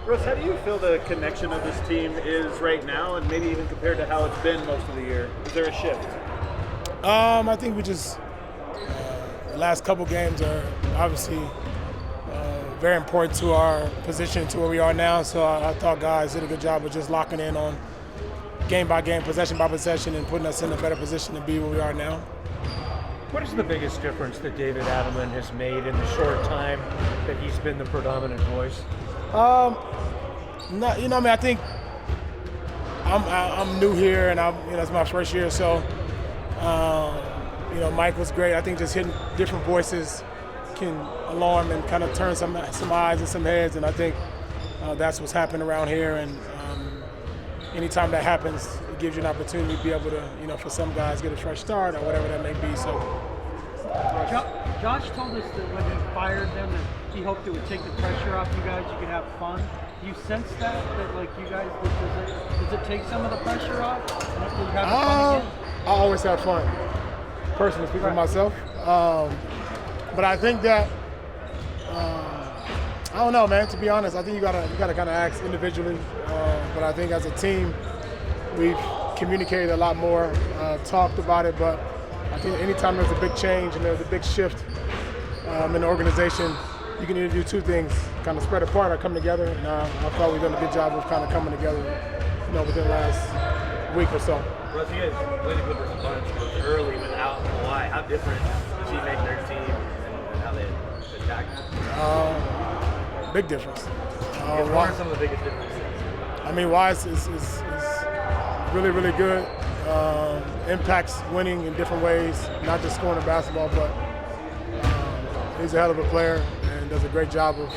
Russ, how do you feel the connection of this team is right now, and maybe even compared to how it's been most of the year? Is there a shift? I think we just the last couple games are obviously very important to our position, to where we are now. So I thought guys did a good job of just locking in on game by game, possession by possession, and putting us in a better position to be where we are now. What is the biggest difference that David Adelman has made in the short time that he's been the predominant voice? I think I'm new here, and it's my first year, so Mike was great. I think just hitting different voices can alarm and kind of turn some eyes and some heads, and I think that's what's happened around here. And anytime that happens, it gives you an opportunity to be able to, for some guys, get a fresh start or whatever that may be. So, Josh told us that when he fired them, that he hoped it would take the pressure off you guys. You could have fun. Do you sense that like you guys, does it take some of the pressure off? And if you have fun again? I always have fun. Personally, speaking for myself. But I think that I don't know, man. To be honest, I think you gotta kind of act individually. But I think as a team, we've communicated a lot more, talked about it. But I think anytime there's a big change and there's a big shift in the organization, you can either do two things: kind of spread apart or come together. And I thought we've done a good job of kind of coming together, within the last week or so. Russ, you guys played a good response early without Kawhi. How different does he make their team and how they attack? Big difference. What are some of the biggest differences? I mean, Wise is really, really good. Impacts winning in different ways, not just scoring the basketball, but he's a hell of a player and does a great job of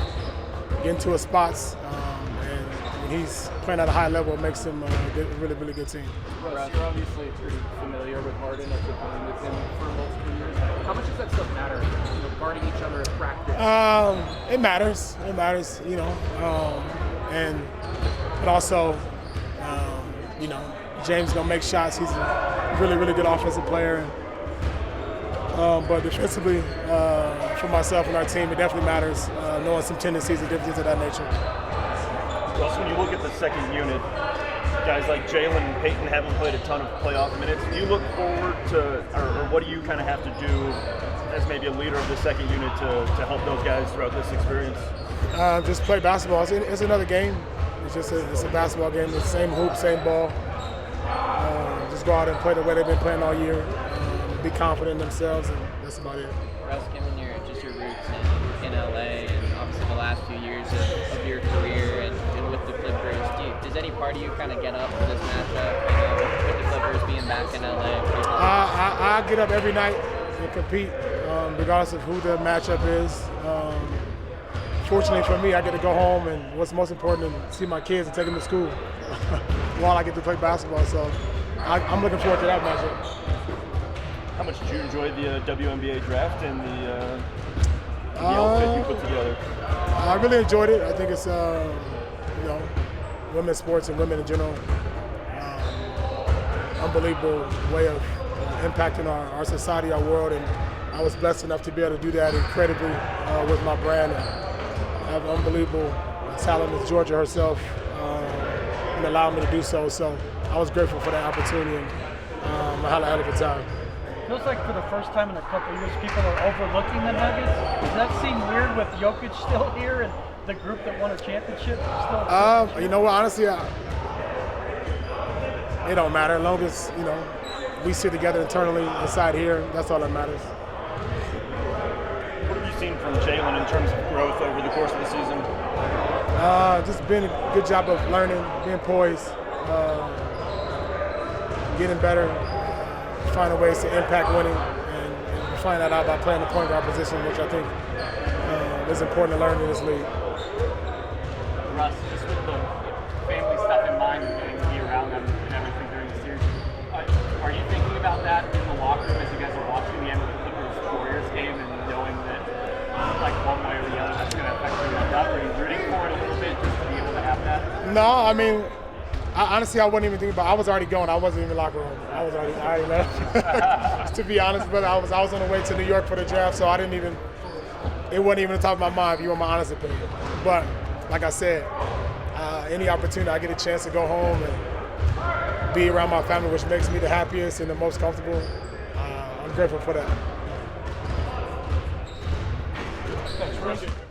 getting to his spots. And when he's playing at a high level, it makes him a really, really good team. Russ, you're obviously pretty familiar with Harden after playing with him for multiple years. How much does that stuff matter, guarding each other at practice? It matters. It matters, but also, James is gonna make shots. He's a really, really good offensive player. But defensively, for myself and our team, it definitely matters, knowing some tendencies and differences of that nature. Russ, when you look at the second unit, guys like Jalen and Peyton haven't played a ton of playoff minutes. Do you look forward to, or what do you kind of have to do as maybe a leader of the second unit to help those guys throughout this experience? Just play basketball. It's another game. It's a basketball game. It's the same hoop, same ball. Just go out and play the way they've been playing all year. Be confident in themselves, and that's about it. Russ, given your roots in LA and obviously the last few years of your career and with the Clippers, does any part of you kind of get up for this matchup, with the Clippers being back in LA? I get up every night and compete, regardless of who the matchup is. Fortunately for me, I get to go home, and what's most important is see my kids and take them to school while I get to play basketball. So I'm looking forward to that matchup. How much did you enjoy the WNBA draft and the outfit you put together? I really enjoyed it. I think it's women's sports and women in general. Unbelievable way of impacting our society, our world, and I was blessed enough to be able to do that incredibly with my brand. I have unbelievable talent with Georgia herself and allowed me to do so. So I was grateful for that opportunity, and I had a hell of a time. Feels like for the first time in a couple of years, people are overlooking the Nuggets. Does that seem weird with Jokic still here and the group that won a championship still? You know what? Honestly, it don't matter as long as we sit together internally inside here. That's all that matters. What have you seen from Jalen in terms of growth over the course of the season? Just been a good job of learning, being poised, getting better. Finding ways to impact winning, and find that out by playing the point guard position, which I think is important to learn in this league. Russ, just with the family stuff in mind and getting to be around them and everything during the series, are you thinking about that in the locker room as you guys are watching the end of the Clippers-Warriors game and knowing that, like one way or the other, that's going to affect you enough? Are you rooting for it a little bit just to be able to have that? No, I mean, honestly, I wasn't even thinking about it. I was already going. I wasn't even in the locker room. I already left. To be honest, but I was on the way to New York for the draft, so it wasn't even on top of my mind, if you want my honest opinion. But like I said, any opportunity I get a chance to go home and be around my family, which makes me the happiest and the most comfortable, I'm grateful for that. Thanks, Russ.